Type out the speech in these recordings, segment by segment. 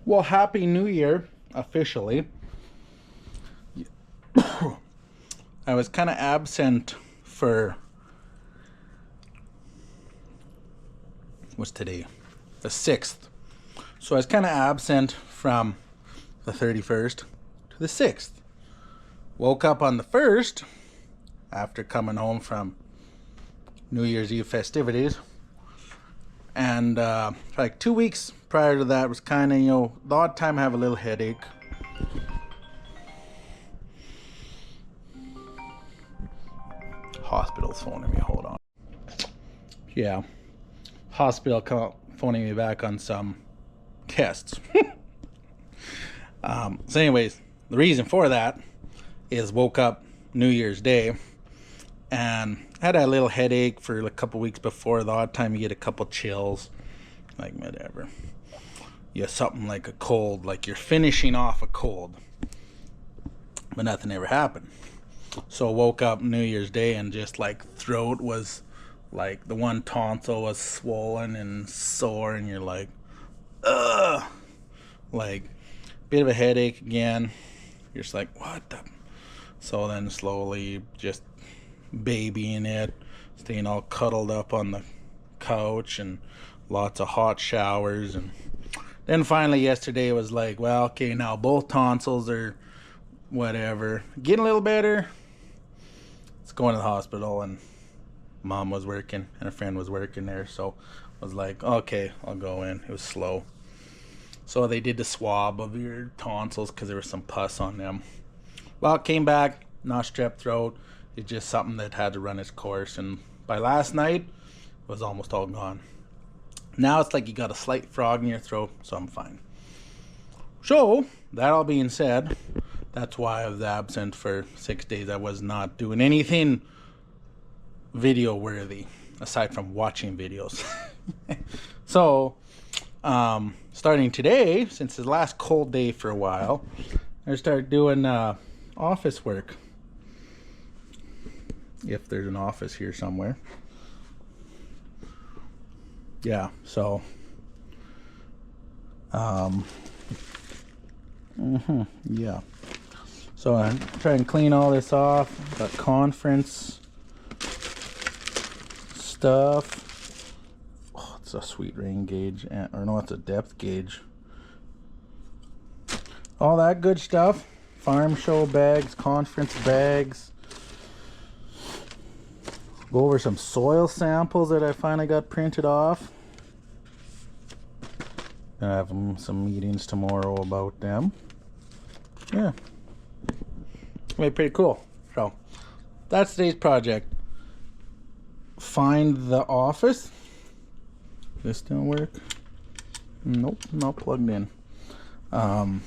Well, Happy New Year, officially. I was kind of absent for... What's today? The 6th. So I was kind of absent from the 31st to the 6th. Woke up on the 1st, after coming home from New Year's Eve festivities. And like 2 weeks prior to that was kind of, the odd time I have a little headache. Hospital's phoning me, hold on. Yeah, hospital phoning me back on some tests. So anyways, the reason for that is woke up New Year's Day and had a little headache for a couple weeks before. The odd time you get a couple chills, like whatever. You have something like a cold, like you're finishing off a cold, but nothing ever happened. So woke up New Year's Day and just like throat was like the one tonsil was swollen and sore, and you're like, ugh, like bit of a headache again. You're just like, what the? So then slowly just babying it, staying all cuddled up on the couch and lots of hot showers. And then finally yesterday it was like, well, okay, now both tonsils are whatever, getting a little better. Let's go into the hospital. And mom was working and a friend was working there, so I was like, okay, I'll go in. It was slow. So they did the swab of your tonsils because there was some pus on them. Well, it came back, not strep throat. It's just something that had to run its course. And by last night, it was almost all gone. Now it's like you got a slight frog in your throat, so I'm fine. So, that all being said, that's why I was absent for 6 days. I was not doing anything video worthy aside from watching videos. So, starting today, since it's the last cold day for a while, I start doing office work. If there's an office here somewhere. Yeah, so yeah. So I try and clean all this off. Got conference stuff. Oh, it's a sweet rain gauge, or no, it's a depth gauge. All that good stuff. Farm show bags, conference bags. Go over some soil samples that I finally got printed off. I have some meetings tomorrow about them. Yeah. It'll be pretty cool. So, that's today's project. Find the office. This don't work. Nope, not plugged in. Find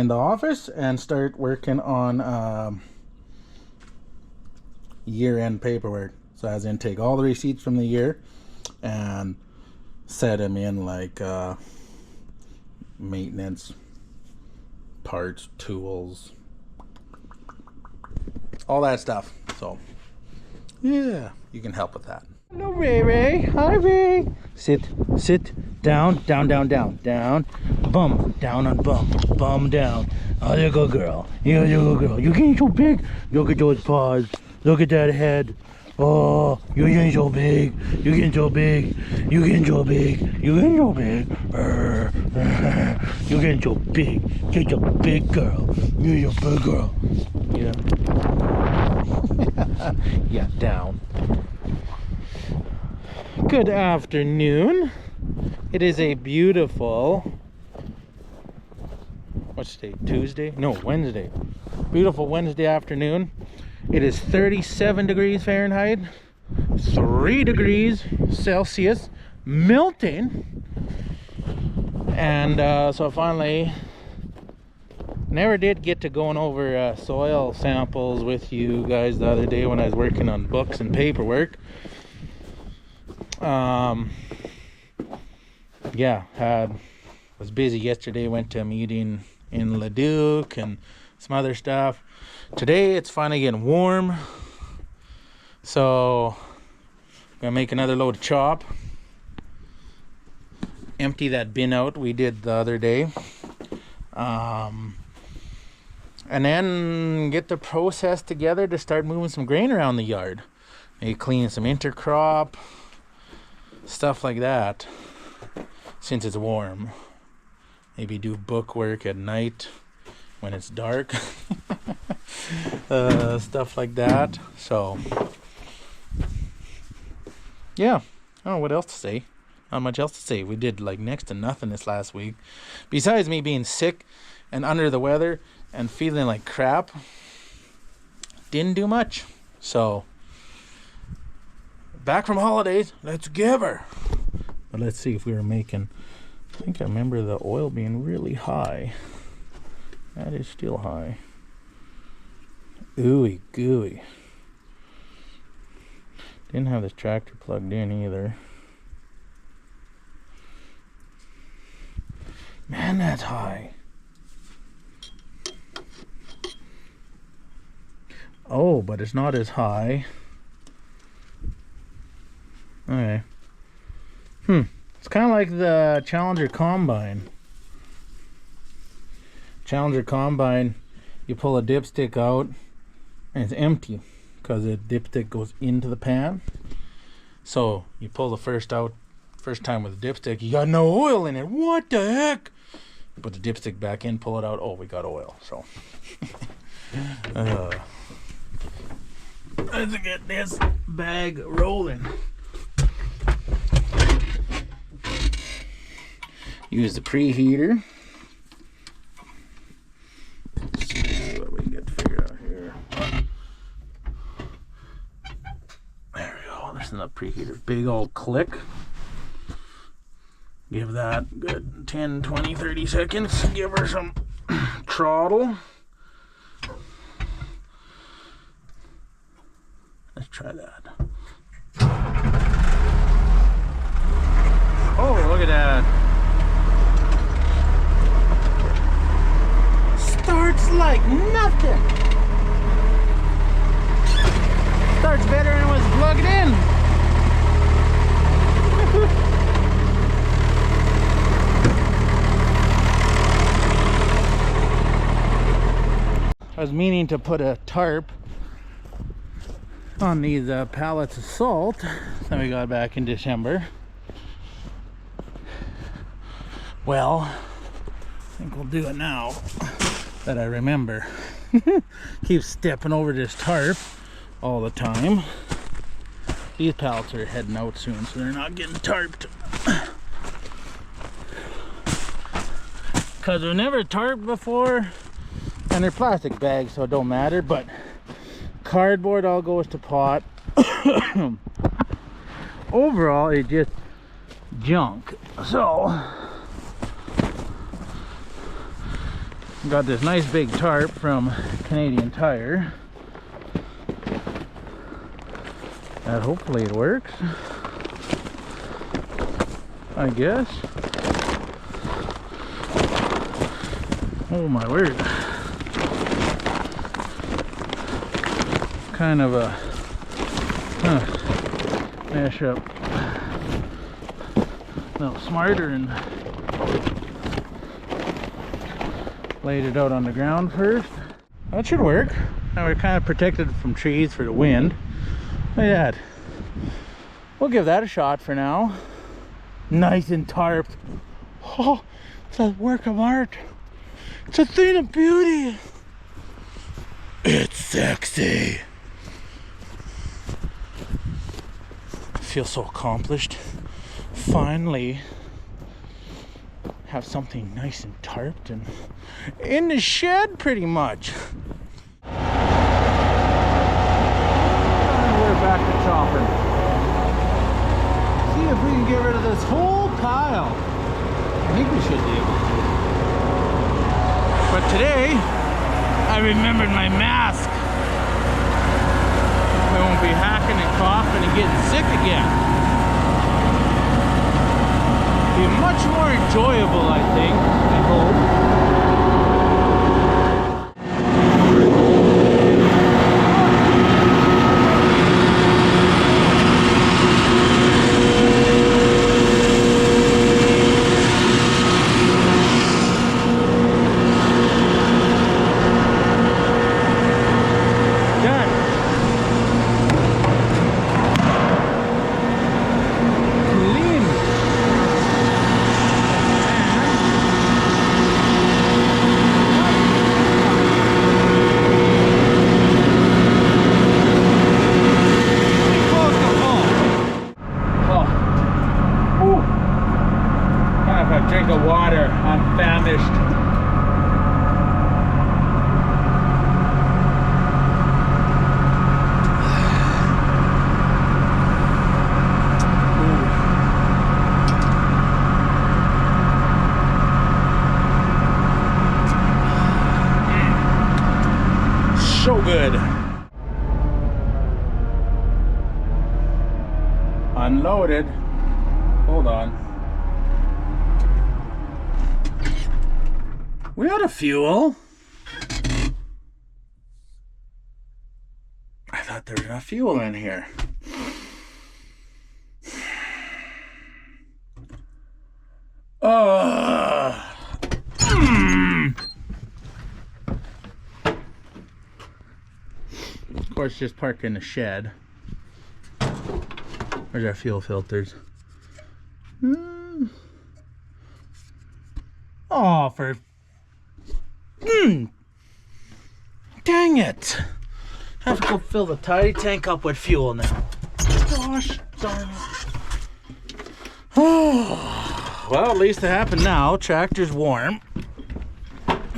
the office and start working on year-end paperwork. So as in take all the receipts from the year and set them in like maintenance, parts, tools, all that stuff. So yeah, you can help with that. Hello, Ray Ray. Hi, Ray. Sit down, down, down, down, down, bum down on bum down. Oh, you go, girl. You go, girl. You're getting so big. Look at those paws. Look at that head. Oh, you're getting so big. You're getting so big. You're getting so big. You're getting so big. You're getting so big. You're a big girl. You're a big girl. Yeah. Yeah, down. Good afternoon. It is a beautiful... What's today? Tuesday? No, Wednesday. Beautiful Wednesday afternoon. It is 37 degrees Fahrenheit, 3 degrees Celsius, melting. And so finally, never did get to going over soil samples with you guys the other day when I was working on books and paperwork. Yeah, was busy yesterday, went to a meeting in Leduc and some other stuff. Today it's finally getting warm, so I'm gonna make another load of chop empty that bin out we did the other day. And then get the process together to start moving some grain around the yard. Maybe clean some intercrop, stuff like that, since it's warm. Maybe do book work at night when it's dark. Stuff like that. So, yeah, I don't know what else to say. Not much else to say. We did like next to nothing this last week. Besides me being sick and under the weather and feeling like crap, didn't do much. So, back from holidays, let's give her. But let's see if we were making, I think I remember the oil being really high. That is still high. Ooey gooey. Didn't have this tractor plugged in either. Man, that's high. Oh, but it's not as high. Okay. It's kind of like the Challenger Combine. Challenger Combine, you pull a dipstick out and it's empty because the dipstick goes into the pan. So you pull the first time with the dipstick, you got no oil in it. What the heck? Put the dipstick back in, pull it out. Oh, we got oil. So let's get this bag rolling. Use the preheater. Let's see what we can get figured out here. There we go. There's the preheater. Big old click. Give that good 10, 20, 30 seconds. Give her some throttle. Let's try that. Oh, look at that. Starts like nothing. Starts better than it was plugged in. I was meaning to put a tarp on these pallets of salt that we got back in December. Well, I think we'll do it now that I remember. Keep stepping over this tarp all the time. These pallets are heading out soon, so they're not getting tarped. Because they've never tarped before. And they're plastic bags, so it don't matter, but cardboard all goes to pot. Overall, it's just junk. So, got this nice big tarp from Canadian Tire. And hopefully it works. I guess. Oh my word. Kind of a mash up a little smarter and laid it out on the ground first. That should work. Now we're kind of protected from trees for the wind. Look at that. We'll give that a shot for now. Nice and tarped. Oh, it's a work of art. It's a thing of beauty. It's sexy. I feel so accomplished. Finally have something nice and tarped and in the shed pretty much. And we're back to chopping. See if we can get rid of this whole pile. I think we should be able to. But today, I remembered my mask. I won't be hacking and coughing and getting sick again. Be much more enjoyable, I think, I hope. a drink of water. I'm famished. So good. Unloaded. Hold on. We out of fuel. I thought there was enough fuel in here. Of course, just park in the shed. Where's our fuel filters? Oh, for... Dang it! I have to go fill the tiny tank up with fuel now. Gosh darn it. Oh, well, at least it happened now. Tractor's warm.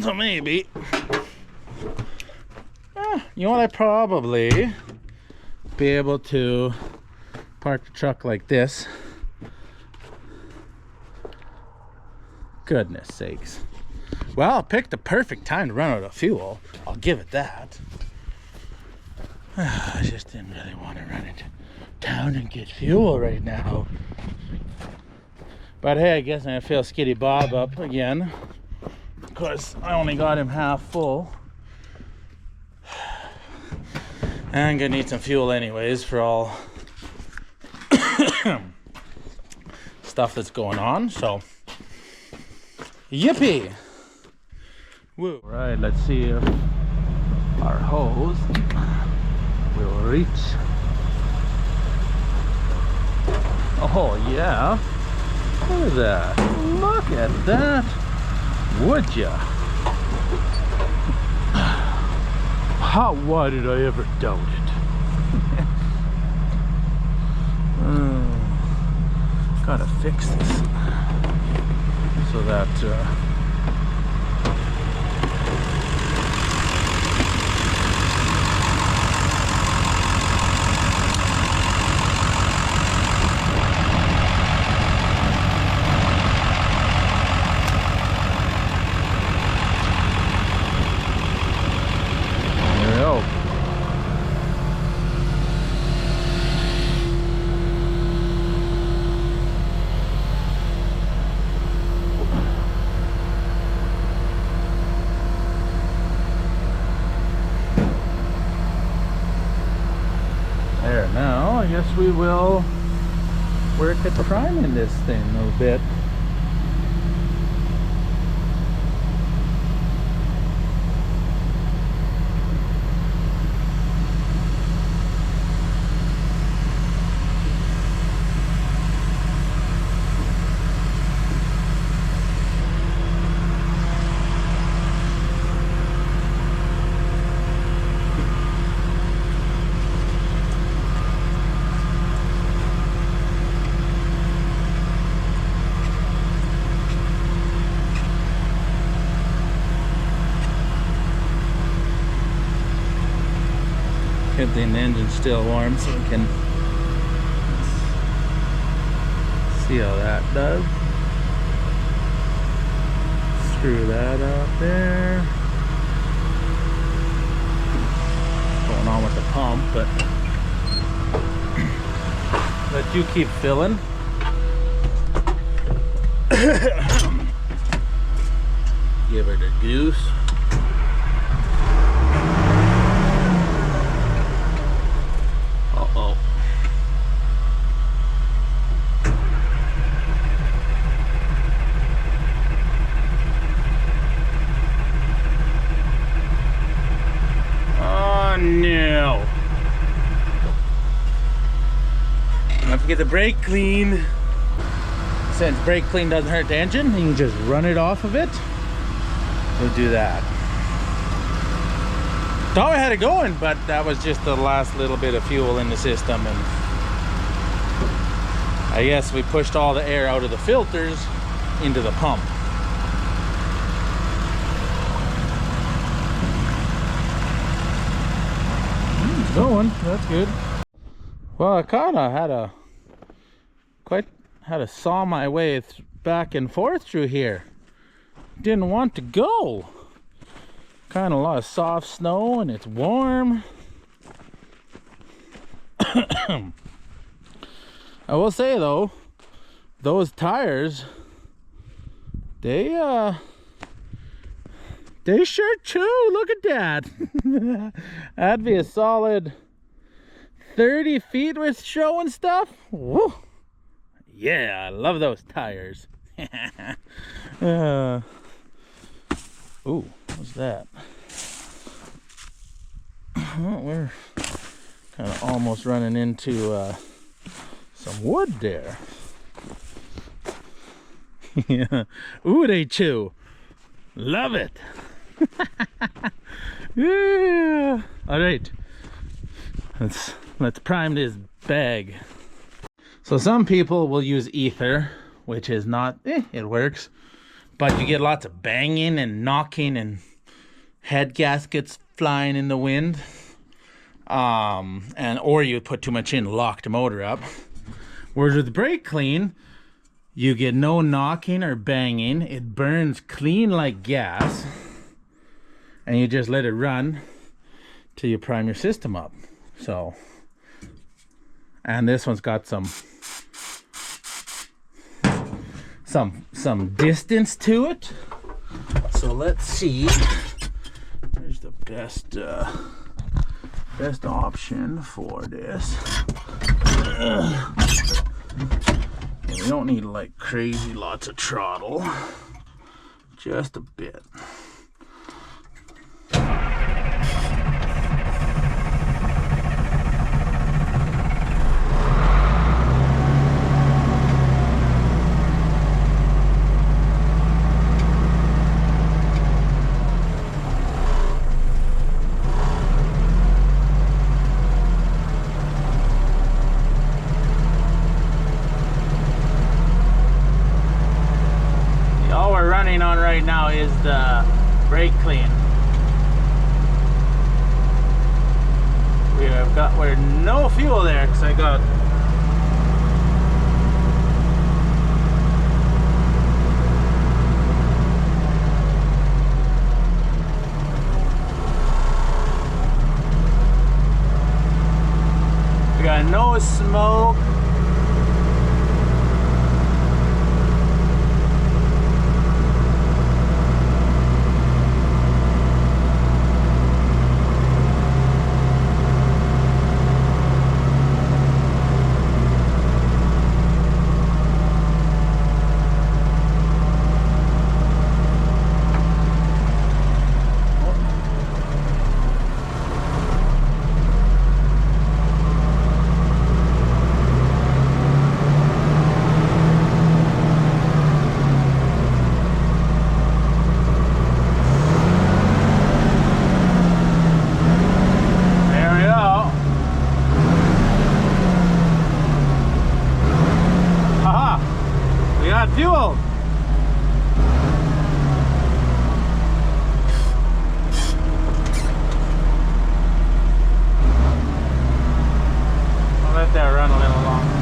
So maybe... you know what, I'd probably be able to park the truck like this. Goodness sakes. Well, I picked the perfect time to run out of fuel. I'll give it that. I just didn't really want to run into town and get fuel right now. But hey, I guess I'm gonna fill Skitty Bob up again, because I only got him half full. And I'm gonna need some fuel anyways for all stuff that's going on, so yippee! Woo. Right, let's see if our hose will reach. Oh yeah, look at that, look at that, would ya? Why did I ever doubt it? Gotta fix this so that now, I guess we will work at priming this thing a little bit. Good thing the engine's still warm so we can see how that does. Screw that up there. Going on with the pump, but let you keep filling. Give her the goose. No. I have to get the brake clean. Since brake clean doesn't hurt the engine, you can just run it off of it. We'll do that. Thought I had it going, but that was just the last little bit of fuel in the system, and I guess we pushed all the air out of the filters into the pump. Going, that's good. Well, I kind of had to saw my way back and forth through here. Didn't want to go. Kind of a lot of soft snow and it's warm. I will say though, those tires, they sure chew. Look at that. That'd be a solid 30 feet with show and stuff. Woo. Yeah, I love those tires. Ooh, what's that? Well, we're kind of almost running into some wood there. Yeah. Ooh, they chew. Love it. Yeah. All right. Let's prime this bag. So some people will use ether, which is not, it works, but you get lots of banging and knocking and head gaskets flying in the wind. Or you put too much in, lock the motor up. Whereas with brake clean, you get no knocking or banging. It burns clean like gas. And you just let it run till you prime your system up. So, and this one's got some distance to it. So let's see. There's the best option for this. We don't need like crazy lots of throttle, just a bit. On right now is the brake clean. We're no fuel there because I got no smoke. Fuel. I'll let that run a little longer.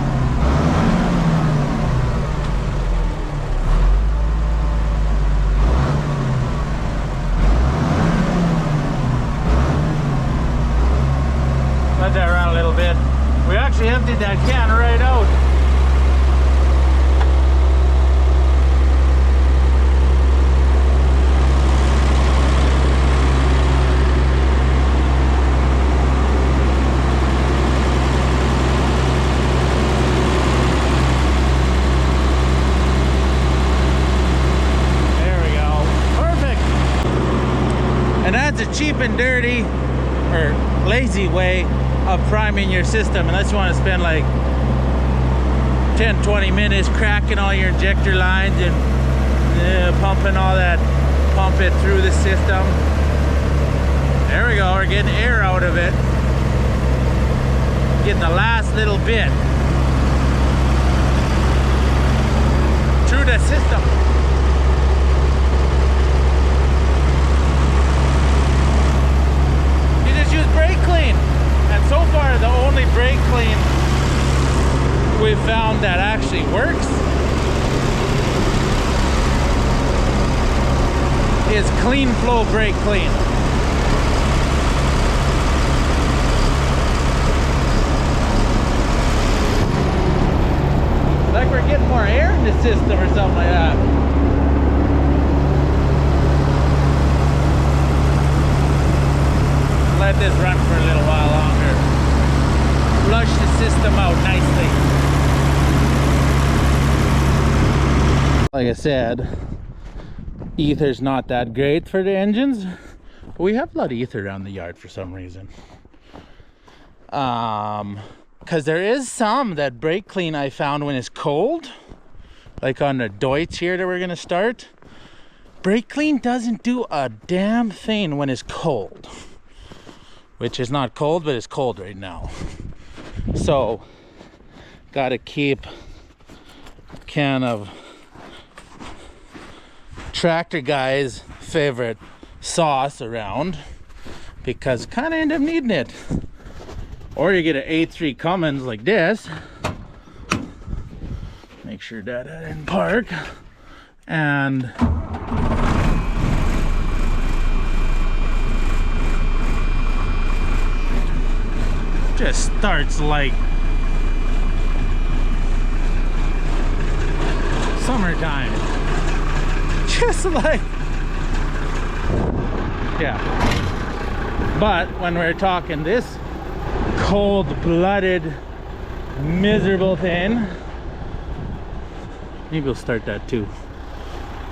Let that run a little bit. We actually emptied that can right out. A cheap and dirty or lazy way of priming your system, unless you want to spend like 10-20 minutes cracking all your injector lines and pumping all that, pump it through the system. There we go, we're getting air out of it, getting the last little bit. True through the system. You just use brake clean. And so far, the only brake clean we've found that actually works is Clean Flow Brake Clean. Like we're getting more air in the system or something like that. Let this run for a little while longer. Flush the system out nicely. Like I said, ether's not that great for the engines. We have a lot of ether around the yard for some reason. Because there is some that brake clean I found when it's cold, like on the Deutz here that we're gonna start. Brake clean doesn't do a damn thing when it's cold, which is not cold, but it's cold right now. So gotta keep a can of tractor guy's favorite sauce around, because kind of end up needing it. Or you get an A3 Cummins like this. Make sure that I didn't park. And just starts like summertime. Just like, yeah. But when we're talking this cold-blooded, miserable thing, maybe we'll start that too.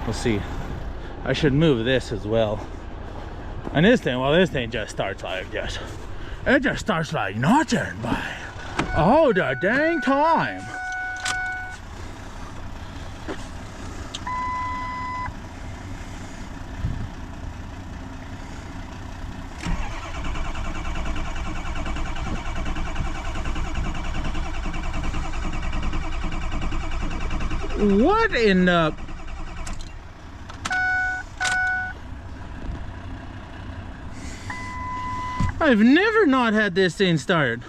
We'll see. I should move this as well. And this thing, well, this thing just starts like this. It just starts like nothing by all the dang time. What in the... I've never not had this thing start.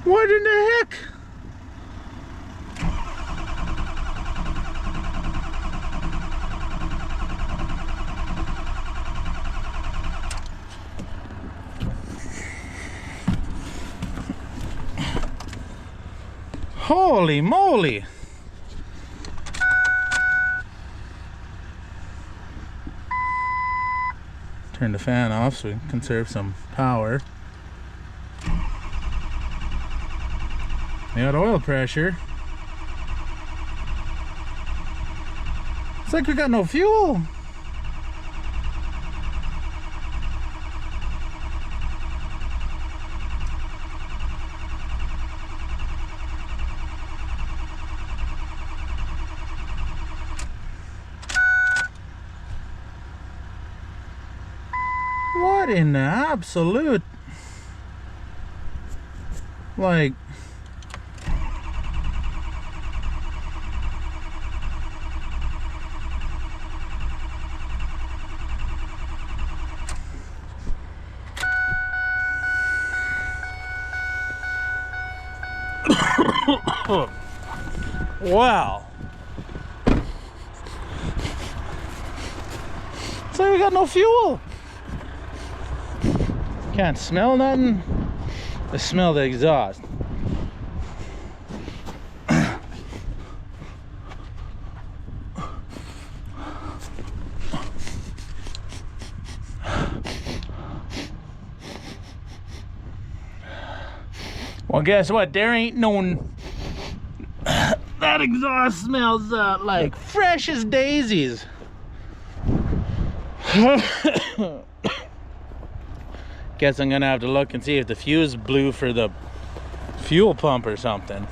What in the heck? Holy moly! Turn the fan off so we can conserve some power. We got oil pressure. It's like we got no fuel. What in the absolute, like, wow. It's like we got no fuel. Can't smell nothing. I smell the exhaust. Well, guess what? There ain't no... That exhaust smells like fresh as daisies. Guess I'm gonna have to look and see if the fuse blew for the fuel pump or something.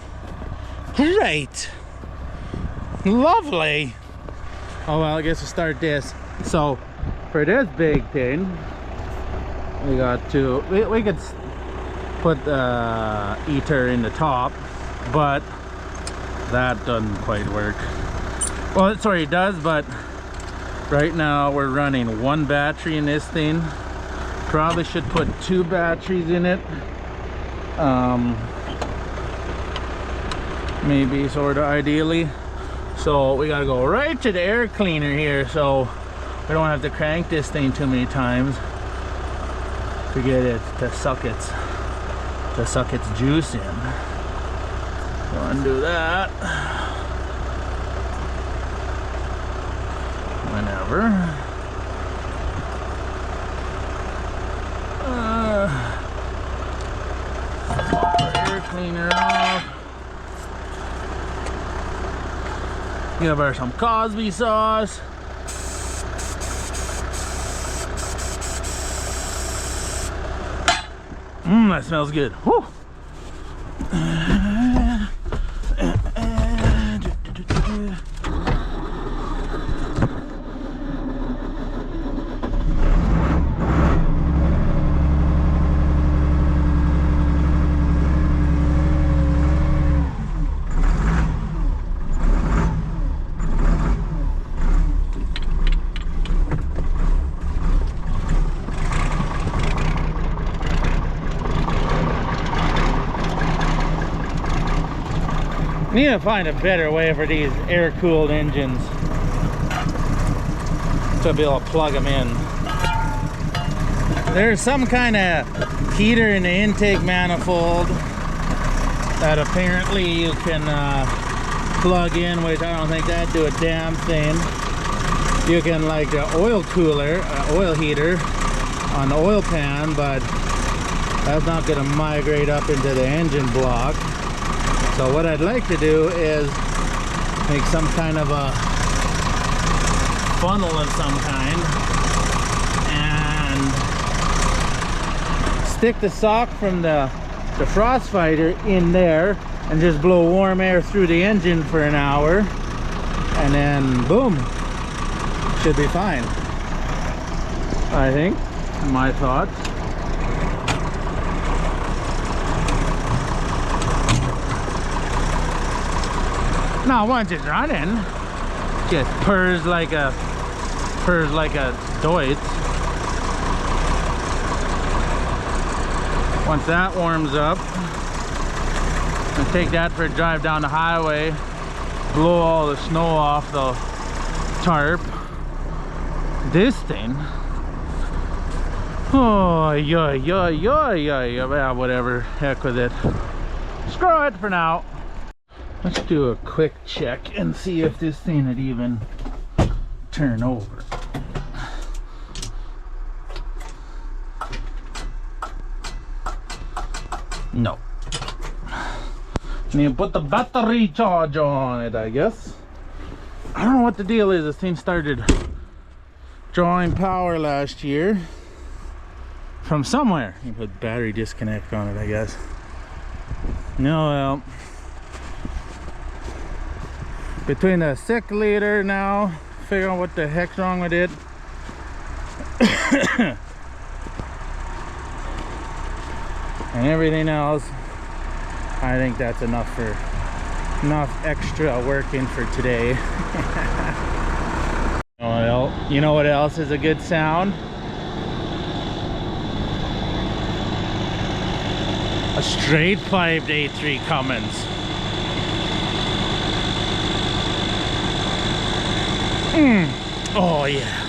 Great! Lovely! Oh well, I guess we'll start this. So, for this big thing, we got to... We could put the ether in the top, but that doesn't quite work. Well, sorry, it does, but right now we're running one battery in this thing. Probably should put 2 batteries in it. Maybe sort of ideally. So we gotta go right to the air cleaner here, so we don't have to crank this thing too many times to get it to suck its juice in. So undo that. Whenever. Pop our air cleaner off. Give her some Cosby sauce. That smells good. Whew. Need to find a better way for these air-cooled engines to be able to plug them in. There's some kind of heater in the intake manifold that apparently you can plug in, which I don't think that'd do a damn thing. You can, like, the oil cooler, oil heater on the oil pan, but that's not going to migrate up into the engine block. So what I'd like to do is make some kind of a funnel of some kind and stick the sock from the frost fighter in there and just blow warm air through the engine for an hour, and then boom, should be fine. I think, my thoughts. Now once it's running, just purrs like a Deutz. Once that warms up, and take that for a drive down the highway, blow all the snow off the tarp. This thing, oh yeah, whatever, heck with it. Screw it for now. Let's do a quick check and see if this thing would even turn over. No. Need to put the battery charge on it, I guess. I don't know what the deal is. This thing started drawing power last year from somewhere. You put battery disconnect on it, I guess. No, well. Between the sick leader now, figuring out what the heck's wrong with it. And everything else, I think that's enough extra working for today. You know what else is a good sound? A straight pipe A3 Cummins. Oh yeah.